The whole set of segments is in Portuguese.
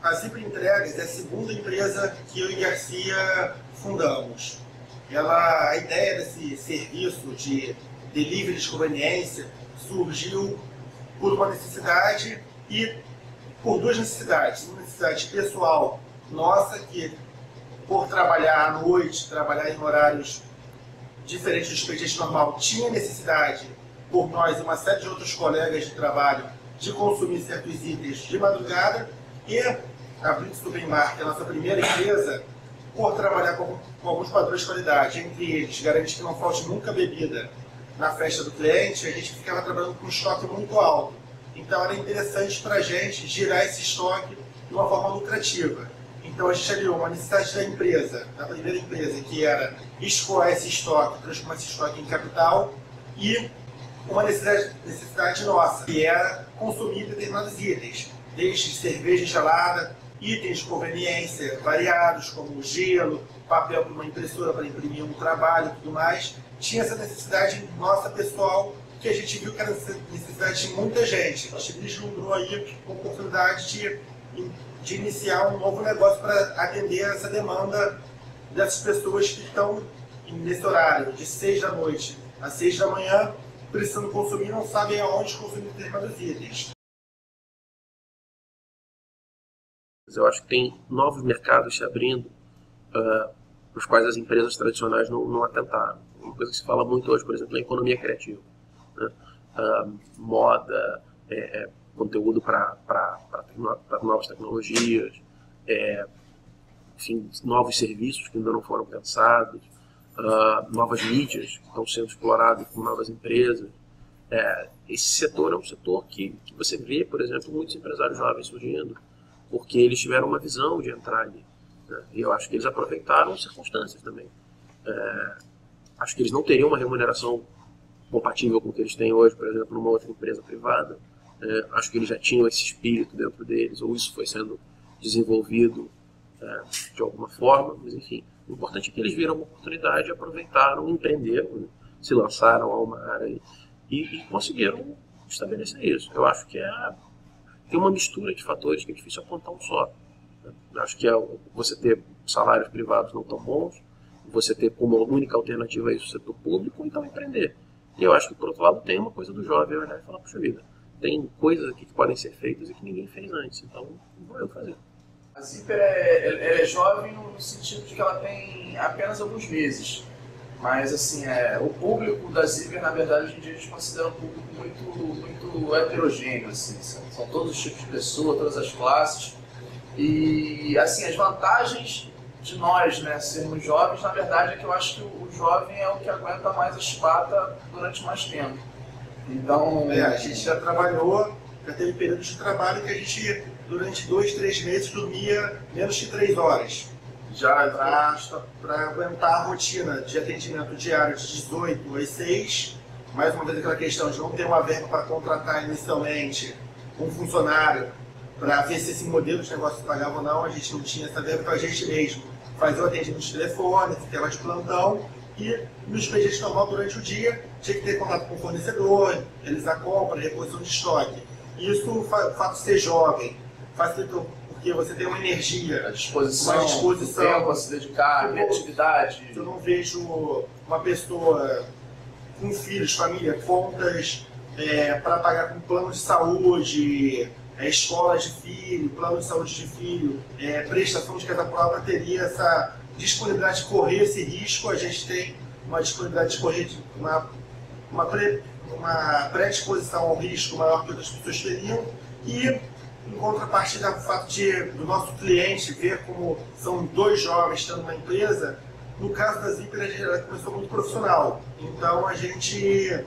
A Zipper Entregas é a segunda empresa que eu e Garcia fundamos. A ideia desse serviço de delivery de conveniência surgiu por uma necessidade e por duas necessidades. Uma necessidade pessoal nossa, que por trabalhar à noite, trabalhar em horários diferentes do expediente normal, tinha necessidade, por nós e uma série de outros colegas de trabalho, de consumir certos itens de madrugada. E a Blitz Supermar, que é a nossa primeira empresa, por trabalhar com alguns padrões de qualidade, entre eles, garantir que não falte nunca bebida na festa do cliente, a gente ficava trabalhando com um estoque muito alto. Então era interessante para a gente girar esse estoque de uma forma lucrativa. Então a gente aliou uma necessidade da empresa, da primeira empresa, que era escoar esse estoque, transformar esse estoque em capital, e uma necessidade nossa, que era consumir determinados itens, desde cerveja gelada, itens de conveniência variados, como gelo, papel para uma impressora para imprimir um trabalho e tudo mais. Tinha essa necessidade nossa pessoal, que a gente viu que era necessidade de muita gente. A gente vislumbrou aí a oportunidade de iniciar um novo negócio para atender essa demanda dessas pessoas que estão nesse horário, de 6 da noite às 6 da manhã, precisando consumir e não sabem aonde consumir determinados itens. Eu acho que tem novos mercados se abrindo, os quais as empresas tradicionais não atentaram. Uma coisa que se fala muito hoje, por exemplo, é a economia criativa, né? Moda, conteúdo para novas tecnologias, enfim, novos serviços que ainda não foram pensados, novas mídias que estão sendo exploradas por novas empresas. Esse setor é um setor que você vê, por exemplo, muitos empresários jovens surgindo, porque eles tiveram uma visão de entrar ali, né? E eu acho que eles aproveitaram as circunstâncias também. Acho que eles não teriam uma remuneração compatível com o que eles têm hoje, por exemplo, numa outra empresa privada. Acho que eles já tinham esse espírito dentro deles, ou isso foi sendo desenvolvido de alguma forma, mas enfim, o importante é que eles viram uma oportunidade, aproveitaram, empreenderam, né? Se lançaram a uma área e conseguiram estabelecer isso. Eu acho que tem uma mistura de fatores que é difícil apontar um só, né? Acho que você ter salários privados não tão bons, você ter como única alternativa a isso o setor público, ou então empreender. E eu acho que, por outro lado, tem uma coisa do jovem olhar e falar, puxa vida, tem coisas aqui que podem ser feitas e que ninguém fez antes, então vou eu fazer. A Zipper é jovem no sentido de que ela tem apenas alguns meses, mas assim, o público da Zipper, na verdade, hoje em dia a gente considera um público muito heterogêneo, assim, são todos os tipos de pessoas, todas as classes, e assim, as vantagens de nós, né, sermos jovens, na verdade é que eu acho que o jovem é o que aguenta mais a chibata durante mais tempo. Então, a gente já trabalhou, já teve períodos de trabalho que a gente, durante 2, 3 meses, dormia menos de 3 horas. Já para aguentar a rotina de atendimento diário de 18 às 6, mais uma vez aquela questão de não ter uma verba para contratar inicialmente um funcionário para ver se esse modelo de negócio pagava ou não, a gente não tinha essa verba, então a gente mesmo fazia o atendimento de telefone, ficava de plantão, e no expediente normal durante o dia tinha que ter contato com o fornecedor, realizar compra, reposição de estoque. Isso, o fato de ser jovem, facilitou, porque você tem uma energia, a disposição, uma disposição, tempo a se dedicar, a criatividade. Eu não vejo uma pessoa com filhos, família, contas para pagar com plano de saúde, escola de filho, plano de saúde de filho, prestação de casa própria, teria essa disponibilidade de correr esse risco. A gente tem uma disponibilidade de correr uma predisposição ao risco maior que outras pessoas teriam, e em contrapartida do fato do nosso cliente ver como são 2 jovens estando numa empresa, no caso da Zipper ela começou muito profissional, então a gente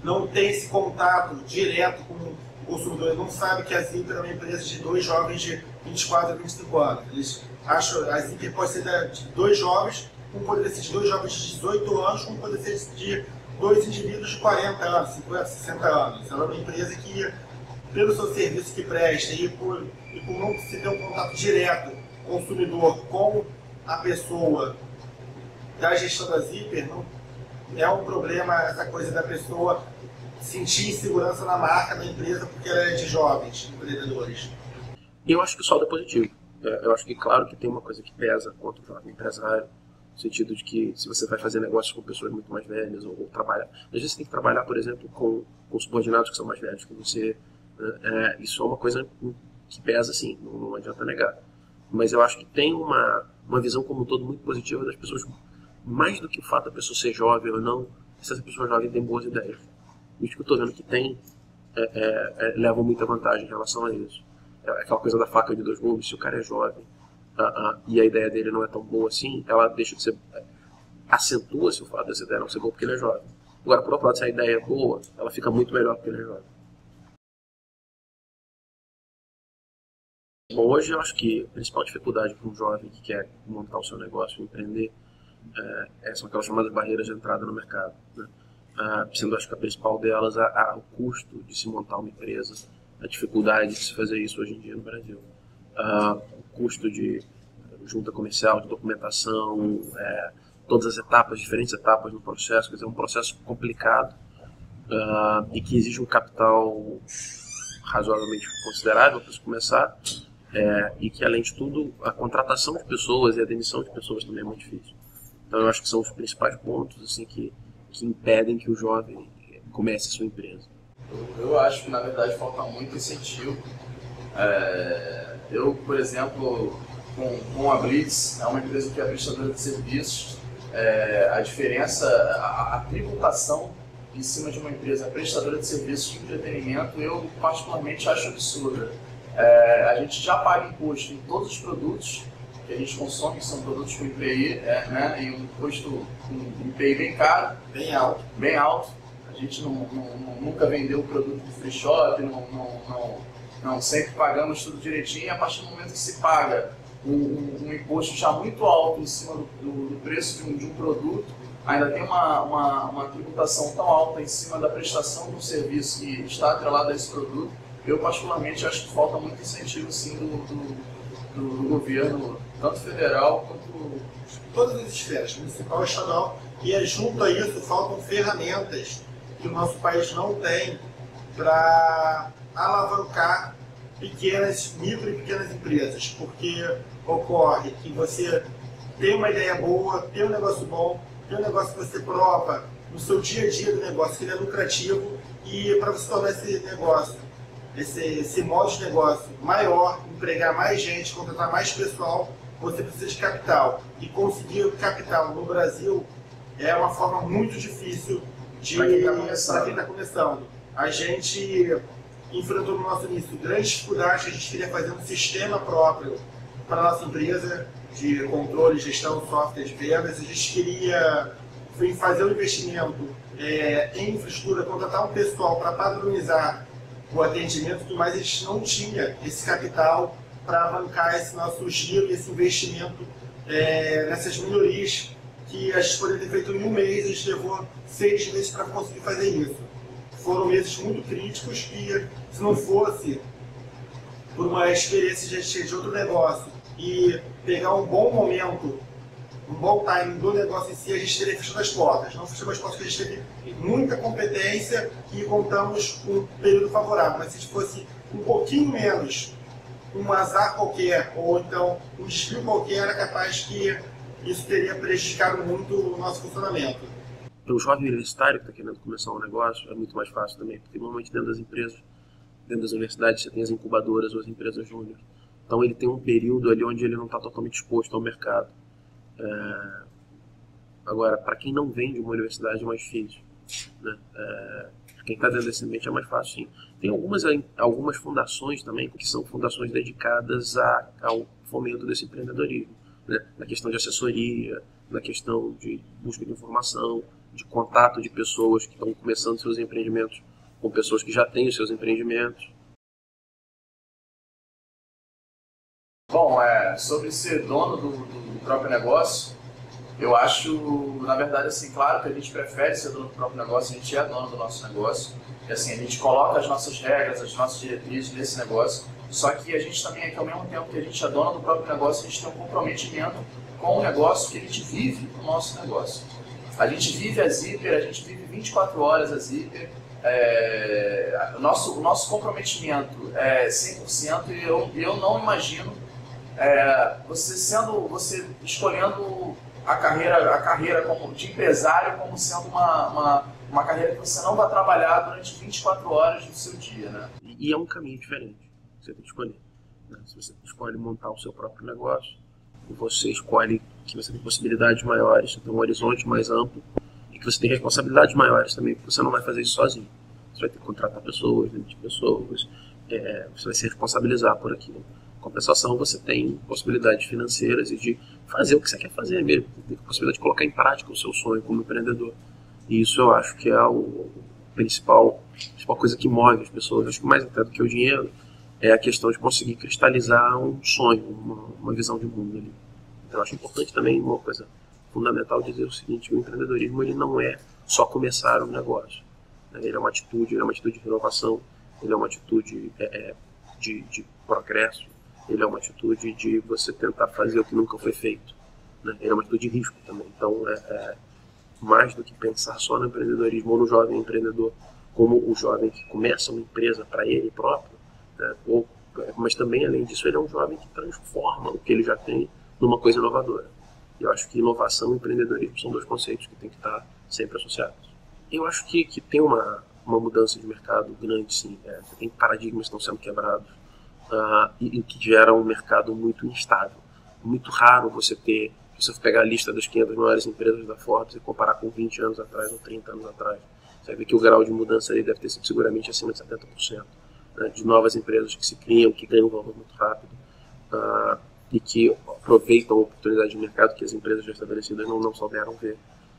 não tem esse contato direto com o consumidor, ele não sabe que a Zipper é uma empresa de 2 jovens de 24 a 25 anos. Eles acham que a Zipper pode ser de 2 jovens, como poderia ser de 2 jovens de 18 anos, como poderia ser de 2 indivíduos de 40 anos, 50, 60 anos. Ela é uma empresa que, pelo seu serviço que presta e por não se ter um contato direto consumidor com a pessoa da gestão da Zipper, não é um problema essa coisa da pessoa sentir insegurança na marca da empresa porque ela é de jovens empreendedores. E eu acho que o saldo é positivo. Eu acho que, claro, que tem uma coisa que pesa contra o jovem empresário, no sentido de que se você vai fazer negócios com pessoas muito mais velhas ou trabalhar... Às vezes você tem que trabalhar, por exemplo, com subordinados que são mais velhos que você. Isso é uma coisa que pesa, sim, não adianta negar. Mas eu acho que tem uma visão como um todo muito positiva das pessoas, mais do que o fato da pessoa ser jovem ou não, se essa pessoa jovem tem boas ideias. Isso que eu estou vendo que tem, leva muita vantagem em relação a isso. É aquela coisa da faca de dois gumes. Se o cara é jovem e a ideia dele não é tão boa assim, ela deixa de ser... acentua-se o fato dessa ideia não ser boa porque ele é jovem. Agora, por outro lado, se a ideia é boa, ela fica muito melhor porque ele é jovem. Bom, hoje eu acho que a principal dificuldade para um jovem que quer montar o seu negócio, empreender, são aquelas chamadas barreiras de entrada no mercado, né? Sendo, acho que a principal delas o custo de se montar uma empresa, a dificuldade de se fazer isso hoje em dia no Brasil. O custo de junta comercial, de documentação, todas as etapas, diferentes etapas no processo, quer dizer, é um processo complicado e que exige um capital razoavelmente considerável para se começar, e que, além de tudo, a contratação de pessoas e a demissão de pessoas também é muito difícil. Então eu acho que são os principais pontos assim, que impedem que o jovem comece a sua empresa. Eu acho que, na verdade, falta muito incentivo. Eu, por exemplo, com a Blitz, é uma empresa que é prestadora de serviços. A diferença, a tributação em cima de uma empresa prestadora de serviços de entretenimento, eu particularmente acho absurda. A gente já paga imposto em todos os produtos que a gente consome, que são produtos com IPI, né, e um imposto com IPI bem caro, bem alto. A gente nunca vendeu o produto do free shop, não sempre pagamos tudo direitinho, e a partir do momento que se paga um imposto já muito alto em cima do preço de um produto, ainda tem uma tributação tão alta em cima da prestação do serviço que está atrelado a esse produto. Eu, particularmente, acho que falta muito incentivo, sim, do governo, tanto federal quanto... Todas as esferas, municipal e estadual, e junto a isso faltam ferramentas que o nosso país não tem para alavancar micro e pequenas empresas, porque ocorre que você tem uma ideia boa, tem um negócio bom, tem um negócio que você prova no seu dia a dia do negócio, que ele é lucrativo, e para você tornar esse negócio, esse modo de negócio maior, empregar mais gente, contratar mais pessoal, você precisa de capital. E conseguir capital no Brasil é uma forma muito difícil para quem está começando. A gente enfrentou no nosso início grandes dificuldades, que a gente queria fazer um sistema próprio para a nossa empresa de controle, gestão, software de vendas. A gente queria fazer um investimento em infraestrutura, contratar um pessoal para padronizar o atendimento, mas a gente não tinha esse capital para bancar esse nosso giro e esse investimento nessas melhorias que a gente poderia ter feito em um mês. A gente levou 6 meses para conseguir fazer isso. Foram meses muito críticos e, se não fosse por uma experiência de outro negócio e pegar um bom momento, um bom timing do negócio em si, a gente teria fechado as portas. Não fechamos as portas porque a gente teve muita competência e contamos com um período favorável. Mas se a gente fosse um pouquinho menos, um azar qualquer, ou então um desvio qualquer, era capaz que isso teria prejudicado muito o nosso funcionamento. Para o jovem universitário que está querendo começar um negócio, é muito mais fácil também, porque normalmente dentro das empresas, dentro das universidades, você tem as incubadoras ou as empresas júnior. Então ele tem um período ali onde ele não está totalmente exposto ao mercado. Agora, para quem não vem de uma universidade é mais difícil, né? Quem está dentro desse ambiente é mais fácil, sim. Tem algumas fundações também, que são fundações dedicadas ao fomento desse empreendedorismo, né? Na questão de assessoria, na questão de busca de informação, de contato de pessoas que estão começando seus empreendimentos com pessoas que já têm os seus empreendimentos. Bom, sobre ser dono do próprio negócio, eu acho, na verdade, assim, claro que a gente prefere ser dono do próprio negócio, a gente é dono do nosso negócio, e assim, a gente coloca as nossas regras, as nossas diretrizes nesse negócio, só que a gente também é que ao mesmo tempo que a gente é dono do próprio negócio, a gente tem um comprometimento com o negócio, que a gente vive o nosso negócio. A gente vive a Zipper, a gente vive 24 horas a Zipper, o nosso comprometimento é 100% e eu não imagino você escolhendo a carreira como, de empresário como sendo uma carreira que você não vai trabalhar durante 24 horas do seu dia, né? E é um caminho diferente que você tem que escolher, né? Se você escolhe montar o seu próprio negócio, e você escolhe que você tem possibilidades maiores, você tem um horizonte mais amplo e que você tem responsabilidades maiores também, porque você não vai fazer isso sozinho. Você vai ter que contratar pessoas, demitir pessoas, você vai se responsabilizar por aquilo. Em compensação, você tem possibilidades financeiras e de fazer o que você quer fazer mesmo. Tem a possibilidade de colocar em prática o seu sonho como empreendedor. E isso eu acho que é a principal coisa que move as pessoas. Eu acho que mais até do que o dinheiro é a questão de conseguir cristalizar um sonho, uma visão de mundo ali. Então eu acho importante também, uma coisa fundamental, dizer o seguinte: o empreendedorismo ele não é só começar um negócio, né? Ele é uma atitude de inovação, ele é uma atitude de progresso, ele é uma atitude de você tentar fazer o que nunca foi feito, né? Ele é uma atitude de risco também. Então mais do que pensar só no empreendedorismo ou no jovem empreendedor como o jovem que começa uma empresa para ele próprio, né? Mas também, além disso, ele é um jovem que transforma o que ele já tem numa coisa inovadora. E eu acho que inovação e empreendedorismo são dois conceitos que têm que estar sempre associados. Eu acho que tem uma mudança de mercado grande, sim. Tem paradigmas que estão sendo quebrados e que geram um mercado muito instável. Muito raro você pegar a lista das 500 maiores empresas da Forbes e comparar com 20 anos atrás ou 30 anos atrás. Você vai ver que o grau de mudança ali deve ter sido seguramente acima de 70%. Né, de novas empresas que se criam, que ganham valor muito rápido e que aproveitam a oportunidade de mercado que as empresas já estabelecidas não souberam ver.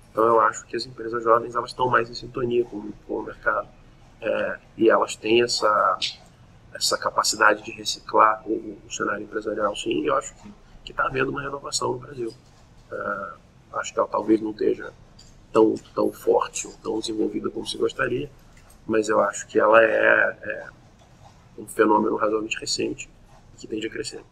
Então eu acho que as empresas jovens elas estão mais em sintonia com o mercado e elas têm essa capacidade de reciclar o cenário empresarial, sim, e eu acho que está havendo uma renovação no Brasil. Acho que ela talvez não esteja tão forte ou tão desenvolvida como se gostaria, mas eu acho que ela é um fenômeno razoavelmente recente que tende a crescer.